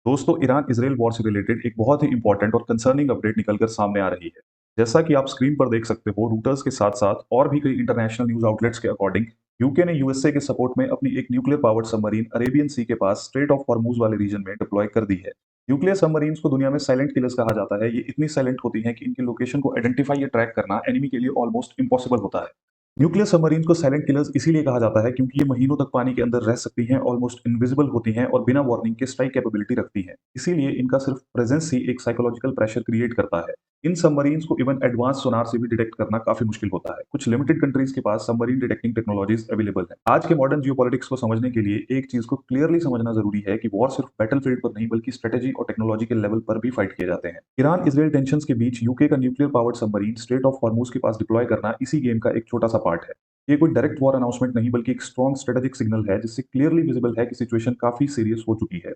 दोस्तों, Iran Israel war से related एक बहुत ही इंपॉर्टेंट और कंसर्निंग अपडेट निकलकर सामने आ रही है। जैसा कि आप स्क्रीन पर देख सकते हो, रूटर्स के साथ-साथ और भी कई इंटरनेशनल न्यूज़ आउटलेट्स के अकॉर्डिंग यूके ने यूएसए के सपोर्ट में अपनी एक न्यूक्लियर पावर्ड सबमरीन अरेबियन सी के पास स्ट्रेट ऑफ हॉर्मूज वाले रीजन में डिप्लॉय कर दी है। न्यूक्लियर सबमरीन्स को दुनिया में साइलेंट किलर्स कहा जाता है। ये इतनी साइलेंट होती हैं कि इनकी लोकेशन को आइडेंटिफाई या ट्रैक करना एनिमी के लिए ऑलमोस्ट इम्पॉसिबल होता है। न्यूक्लियर सबमरीन को साइलेंट किलर्स इसीलिए कहा जाता है क्योंकि ये महीनों तक पानी के अंदर रह सकती हैं, ऑलमोस्ट इनविजिबल होती हैं और बिना वार्निंग के स्ट्राइक कैपेबिलिटी रखती हैं। इसीलिए इनका सिर्फ प्रेजेंस ही एक साइकोलॉजिकल प्रेशर क्रिएट करता है। इन सबमरीन्स को इवन एडवांस सोनार से भी डिटेक्ट करना काफी मुश्किल होता है। कुछ लिमिटेड कंट्रीज के पास सबमरीन डिटेक्टिंग टेक्नोलॉजीज अवेलेबल है। आज के मॉडर्न जियोपॉलिटिक्स को समझने के लिए एक चीज को क्लियरली समझना जरूरी है कि वॉर सिर्फ बैटलफील्ड पर नहीं बल्कि स्ट्रेटेजी और टेक्नोलॉजी के लेवल पर भी फाइट किए जाते हैं। ईरान इसराइल टेंशन के बीच यूके का nuclear powered submarine straight of Hormuz के पास डिप्लॉय करना इसी गेम का एक छोटा सा पार्ट है। ये कोई डायरेक्ट वॉर अनाउंसमेंट नहीं बल्कि एक स्ट्रॉन्ग स्ट्रेटेजिक सिग्नल है जिससे क्लियरली विजिबल है कि सिचुएशन काफी सीरियस हो चुकी है।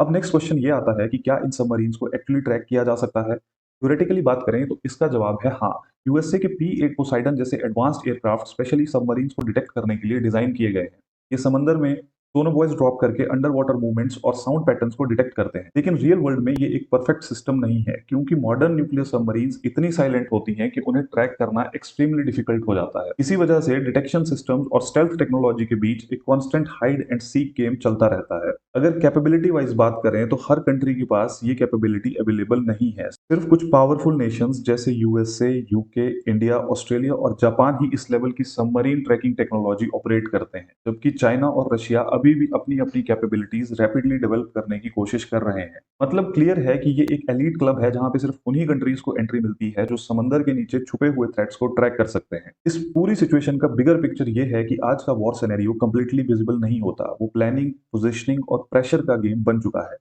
अब नेक्स्ट क्वेश्चन ये आता है कि क्या इन सबमरीन्स को एक्चुअली ट्रैक किया जा सकता है? थ्योरेटिकली बात करें तो इसका जवाब है हाँ। यूएसए के P-8 पोसाइडन जैसे एडवांस्ड एयरक्राफ्ट स्पेशली सबमरीन्स को डिटेक्ट करने के लिए डिजाइन किए गए हैं। ये समंदर में सोनोबॉयज ड्रॉप करके अंडर वाटर मूवमेंट्स और साउंड पैटर्न्स को डिटेक्ट करते हैं। लेकिन रियल वर्ल्ड में ये एक परफेक्ट सिस्टम नहीं है क्योंकि मॉडर्न न्यूक्लियर सबमरीन्स इतनी साइलेंट होती हैं कि उन्हें ट्रैक करना एक्सट्रीमली डिफिकल्ट हो जाता है। इसी वजह से डिटेक्शन सिस्टम्स और स्टेल्थ टेक्नोलॉजी के बीच एक constant hide and seek game चलता रहता है। अगर कैपेबिलिटी वाइज बात करें तो हर कंट्री के पास ये कैपेबिलिटी अवेलेबल नहीं है। सिर्फ कुछ पावरफुल नेशंस जैसे यूएसए, यूके, इंडिया, ऑस्ट्रेलिया और जापान ही इस लेवल की सबमरीन ट्रैकिंग टेक्नोलॉजी ऑपरेट करते हैं, जबकि चाइना और रशिया अभी भी अपनी अपनी कैपेबिलिटीज रैपिडली डेवलप करने की कोशिश कर रहे हैं। मतलब क्लियर है कि ये एक एलीट क्लब है जहां पे सिर्फ उन्हीं कंट्रीज को एंट्री मिलती है जो समंदर के नीचे छुपे हुए थ्रेट्स को ट्रैक कर सकते हैं। इस पूरी सिचुएशन का बिगर पिक्चर ये है कि आज का वॉर सिनेरियो कंप्लीटली विजिबल नहीं होता, वो प्लानिंग, पोजिशनिंग और प्रेशर का गेम बन चुका है।